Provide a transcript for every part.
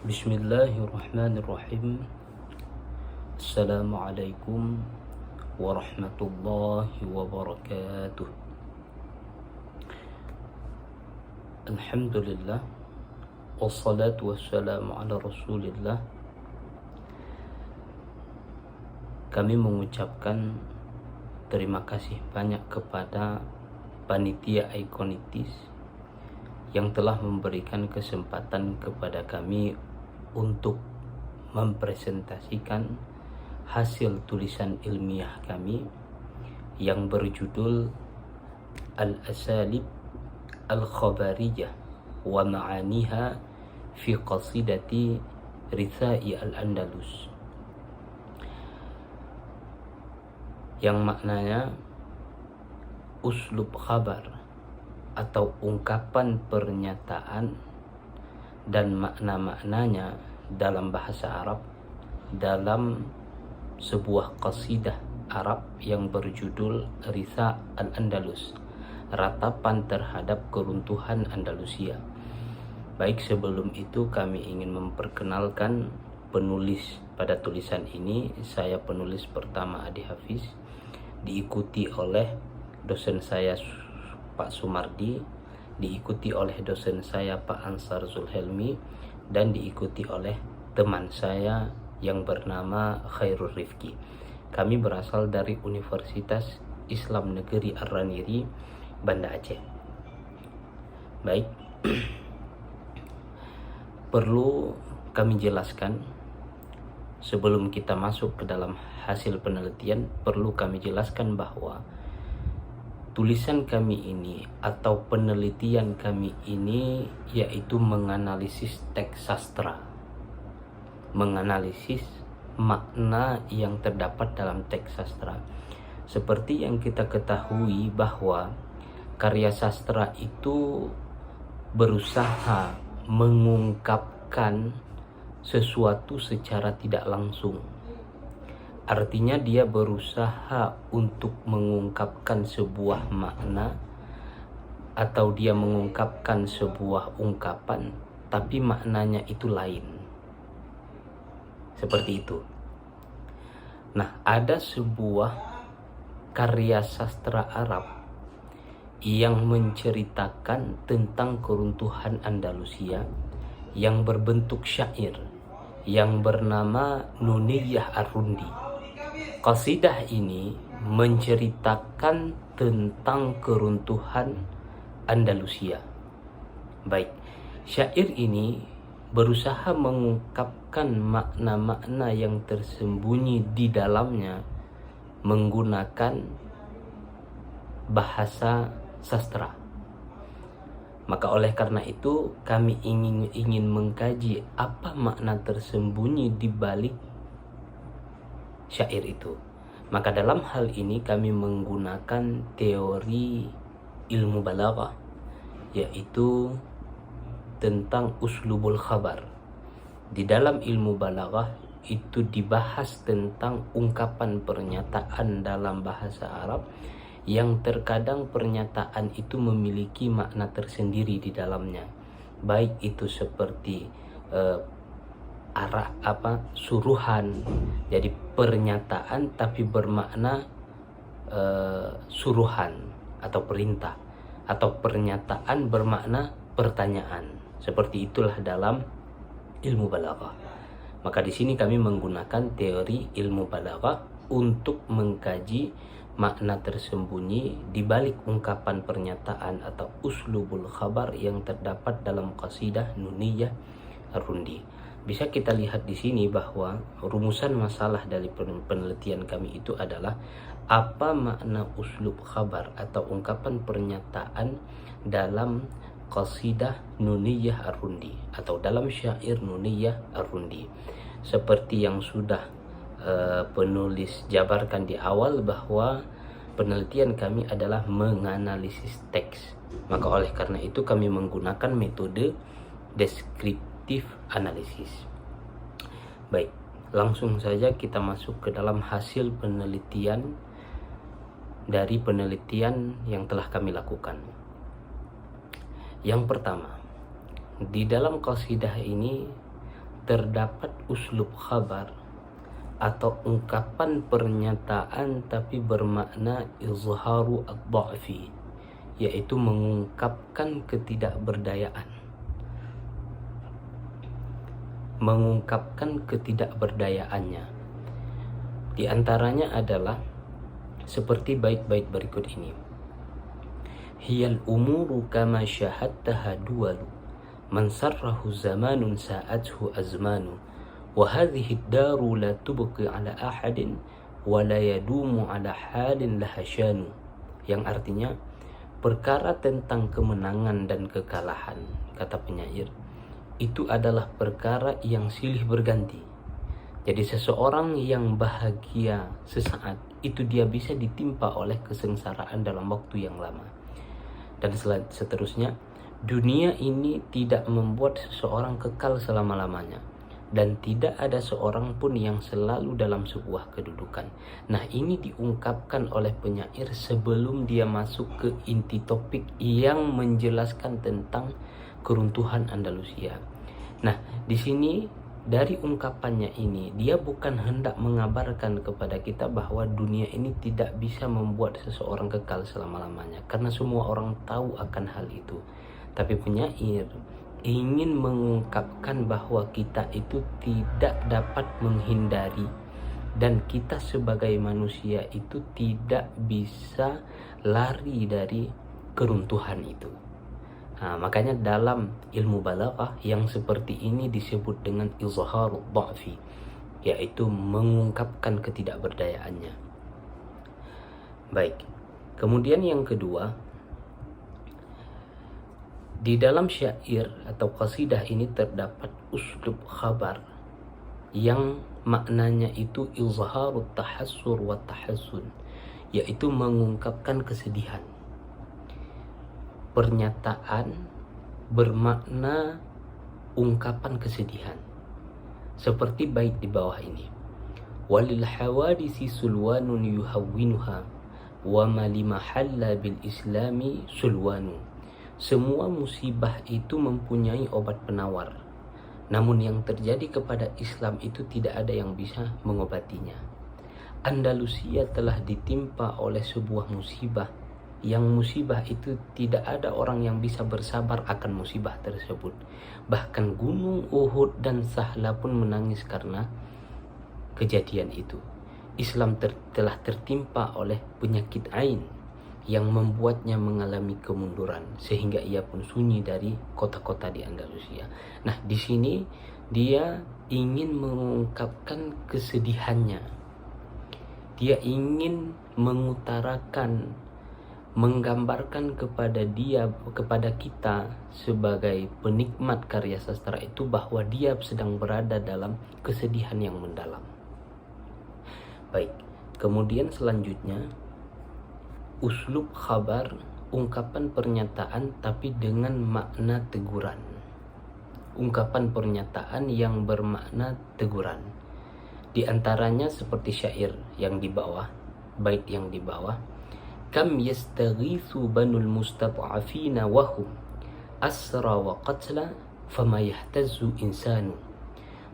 Bismillahirrahmanirrahim. Assalamualaikum warahmatullahi wabarakatuh. Alhamdulillah, wassalatu wassalamu ala rasulillah. Kami mengucapkan terima kasih banyak kepada panitia Iconitis yang telah memberikan kesempatan kepada kami untuk mempresentasikan hasil tulisan ilmiah kami yang berjudul Al-Asalib Al-Khabariyah wa Ma'aniha fi Qasidati Rithai Al-Andalus, yang maknanya uslub khabar atau ungkapan pernyataan dan makna-maknanya dalam bahasa Arab dalam sebuah qasidah Arab yang berjudul Ritha Al-Andalus, ratapan terhadap keruntuhan Andalusia. Baik, sebelum itu kami ingin memperkenalkan penulis pada tulisan ini. Saya penulis pertama Adi Hafiz, diikuti oleh dosen saya Pak Sumardi, diikuti oleh dosen saya Pak Ansar Zulhelmi, dan diikuti oleh teman saya yang bernama Khairul Rifki. Kami berasal dari Universitas Islam Negeri Ar-Raniri, Banda Aceh. Baik, perlu kami jelaskan sebelum kita masuk ke dalam hasil penelitian, perlu kami jelaskan bahwa tulisan kami ini atau penelitian kami ini yaitu menganalisis teks sastra, menganalisis makna yang terdapat dalam teks sastra. Seperti yang kita ketahui bahwa karya sastra itu berusaha mengungkapkan sesuatu secara tidak langsung. Artinya dia berusaha untuk mengungkapkan sebuah makna atau dia mengungkapkan sebuah ungkapan, tapi maknanya itu lain. Seperti itu. Nah, ada sebuah karya sastra Arab yang menceritakan tentang keruntuhan Andalusia yang berbentuk syair yang bernama Nuniyah Ar-Rundi. Qasidah ini menceritakan tentang keruntuhan Andalusia. Baik, syair ini berusaha mengungkapkan makna-makna yang tersembunyi di dalamnya menggunakan bahasa sastra. Maka oleh karena itu kami ingin mengkaji apa makna tersembunyi di balik syair itu. Maka dalam hal ini kami menggunakan teori ilmu balaghah, yaitu tentang uslubul khabar. Di dalam ilmu balaghah itu dibahas tentang ungkapan pernyataan dalam bahasa Arab yang terkadang pernyataan itu memiliki makna tersendiri di dalamnya. Baik itu seperti suruhan, jadi pernyataan tapi bermakna suruhan atau perintah, atau pernyataan bermakna pertanyaan. Seperti itulah dalam ilmu balaghah. Maka di sini kami menggunakan teori ilmu balaghah untuk mengkaji makna tersembunyi di balik ungkapan pernyataan atau uslubul khabar yang terdapat dalam qasidah Nuniyah Ar-Rundi. Bisa kita lihat di sini bahwa rumusan masalah dari penelitian kami itu adalah apa makna uslub khabar atau ungkapan pernyataan dalam qasidah Nuniyah Ar-Rundi atau dalam syair Nuniyah Ar-Rundi. Seperti yang sudah penulis jabarkan di awal bahwa penelitian kami adalah menganalisis teks. Maka oleh karena itu kami menggunakan metode deskriptif analisis. Baik, langsung saja kita masuk ke dalam hasil penelitian dari penelitian yang telah kami lakukan. Yang pertama, di dalam qasidah ini terdapat uslub khabar atau ungkapan pernyataan tapi bermakna izharu ad-dha'fi, yaitu mengungkapkan ketidakberdayaannya. Di antaranya adalah seperti bait-bait berikut ini. Hiyal umuru kama syahadtaha duwalu, man sarrahu zamanun sa'athu azmanu, wa hadhihi ad-daru la tubqi ala ahadin wa la yadumu ala halin lahashanu. Yang artinya, perkara tentang kemenangan dan kekalahan, kata penyair, itu adalah perkara yang silih berganti. Jadi seseorang yang bahagia sesaat, itu dia bisa ditimpa oleh kesengsaraan dalam waktu yang lama. Dan seterusnya, dunia ini tidak membuat seseorang kekal selama-lamanya, dan tidak ada seorang pun yang selalu dalam sebuah kedudukan. Nah, ini diungkapkan oleh penyair sebelum dia masuk ke inti topik yang menjelaskan tentang keruntuhan Andalusia. Nah, di sini dari ungkapannya ini, dia bukan hendak mengabarkan kepada kita bahwa dunia ini tidak bisa membuat seseorang kekal selama-lamanya, karena semua orang tahu akan hal itu. Tapi penyair ingin mengungkapkan bahwa kita itu tidak dapat menghindari, dan kita sebagai manusia itu tidak bisa lari dari keruntuhan itu. Nah, makanya dalam ilmu balaghah yang seperti ini disebut dengan izharul dha'fi, yaitu mengungkapkan ketidakberdayaannya. Baik, kemudian yang kedua, di dalam syair atau qasidah ini terdapat uslub khabar yang maknanya itu izharut tahassur wa tahassun, yaitu mengungkapkan kesedihan. Pernyataan bermakna ungkapan kesedihan, seperti bait di bawah ini. Walil hawadisi sulwanun yuhawwinuha wa ma limahalla bil islami sulwanu. Semua musibah itu mempunyai obat penawar, namun yang terjadi kepada Islam itu tidak ada yang bisa mengobatinya. Andalusia telah ditimpa oleh sebuah musibah, yang musibah itu tidak ada orang yang bisa bersabar akan musibah tersebut. Bahkan gunung Uhud dan Sahla pun menangis karena kejadian itu. Islam telah tertimpa oleh penyakit ain yang membuatnya mengalami kemunduran, sehingga ia pun sunyi dari kota-kota di Andalusia. Nah, di sini dia ingin mengungkapkan kesedihannya. Dia ingin mengutarakan, menggambarkan kepada kita sebagai penikmat karya sastra itu bahwa dia sedang berada dalam kesedihan yang mendalam. Baik, kemudian selanjutnya uslub khabar, ungkapan pernyataan tapi dengan makna teguran. Ungkapan pernyataan yang bermakna teguran. Di antaranya seperti syair yang di bawah, bait yang di bawah. Kam yastaghithu banul mustata'afina wahum asra wa qatla fama yahtazzu insanu.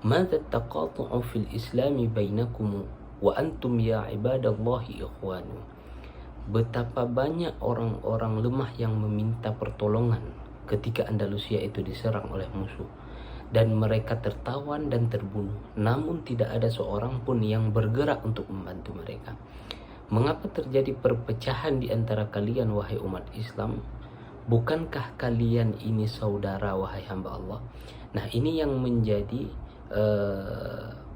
Madza taqatu'u fil islami bainakum wa antum ya ibadallahi ikhwanu. Betapa banyak orang-orang lemah yang meminta pertolongan ketika Andalusia itu diserang oleh musuh, dan mereka tertawan dan terbunuh, namun tidak ada seorang pun yang bergerak untuk membantu mereka. Mengapa terjadi perpecahan di antara kalian, wahai umat Islam? Bukankah kalian ini saudara, wahai hamba Allah? Nah, ini yang menjadi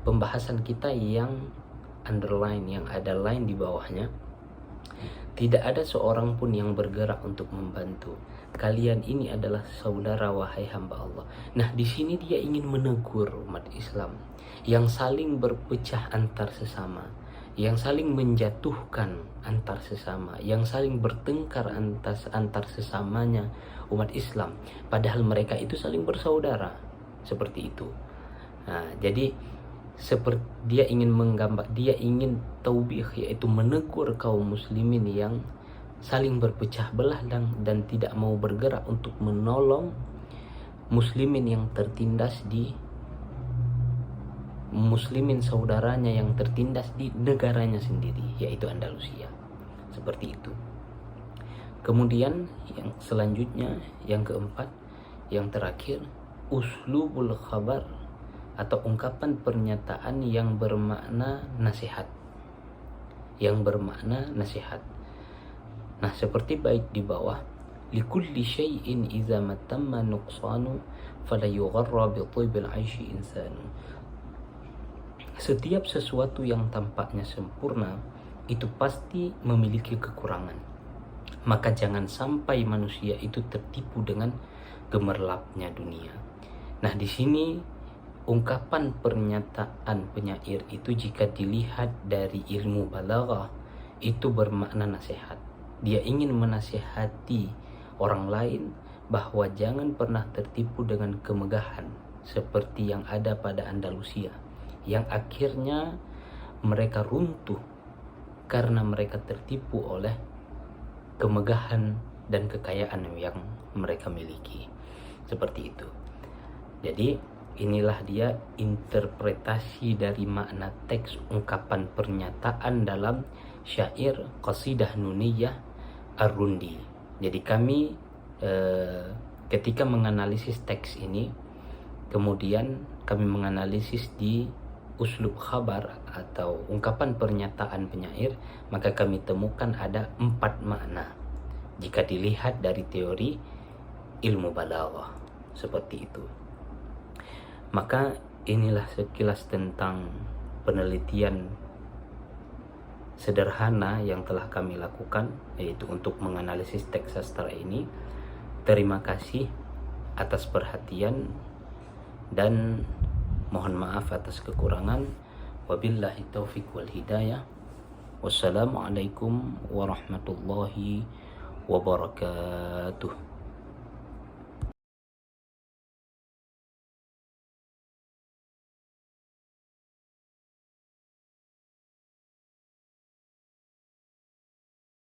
pembahasan kita yang underline, yang ada line di bawahnya. Tidak ada seorang pun yang bergerak untuk membantu. Kalian ini adalah saudara, wahai hamba Allah. Nah, di sini dia ingin menegur umat Islam yang saling berpecah antar sesama, yang saling menjatuhkan antar sesama, yang saling bertengkar antar sesamanya umat Islam, padahal mereka itu saling bersaudara, seperti itu. Nah, jadi seperti dia ingin taubih, yaitu menegur kaum muslimin yang saling berpecah belah dan tidak mau bergerak untuk menolong muslimin yang tertindas di muslimin saudaranya yang tertindas di negaranya sendiri, yaitu Andalusia. Seperti itu. Kemudian yang selanjutnya, yang keempat, yang terakhir, uslubul khabar atau ungkapan pernyataan yang bermakna nasihat. Yang bermakna nasihat. Nah, seperti bait di bawah, likulli syai'in idza matamma nuqsanu fala yugharra bi tibil 'aishi insanu. Setiap sesuatu yang tampaknya sempurna itu pasti memiliki kekurangan. Maka jangan sampai manusia itu tertipu dengan gemerlapnya dunia. Nah, di sini ungkapan pernyataan penyair itu jika dilihat dari ilmu balaghah itu bermakna nasihat. Dia ingin menasihati orang lain bahwa jangan pernah tertipu dengan kemegahan seperti yang ada pada Andalusia, yang akhirnya mereka runtuh karena mereka tertipu oleh kemegahan dan kekayaan yang mereka miliki. Seperti itu. Jadi inilah dia interpretasi dari makna teks ungkapan pernyataan dalam syair Qasidah Nuniyah Ar-Rundi. Jadi kami ketika menganalisis teks ini, kemudian kami menganalisis di uslub khabar atau ungkapan pernyataan penyair, maka kami temukan ada 4 makna jika dilihat dari teori ilmu balaghah. Seperti itu. Maka inilah sekilas tentang penelitian sederhana yang telah kami lakukan, yaitu untuk menganalisis teks sastra ini. Terima kasih atas perhatian dan mohon maaf atas kekurangan. Wabillahi taufiq wal hidayah. Wassalamualaikum warahmatullahi wabarakatuh.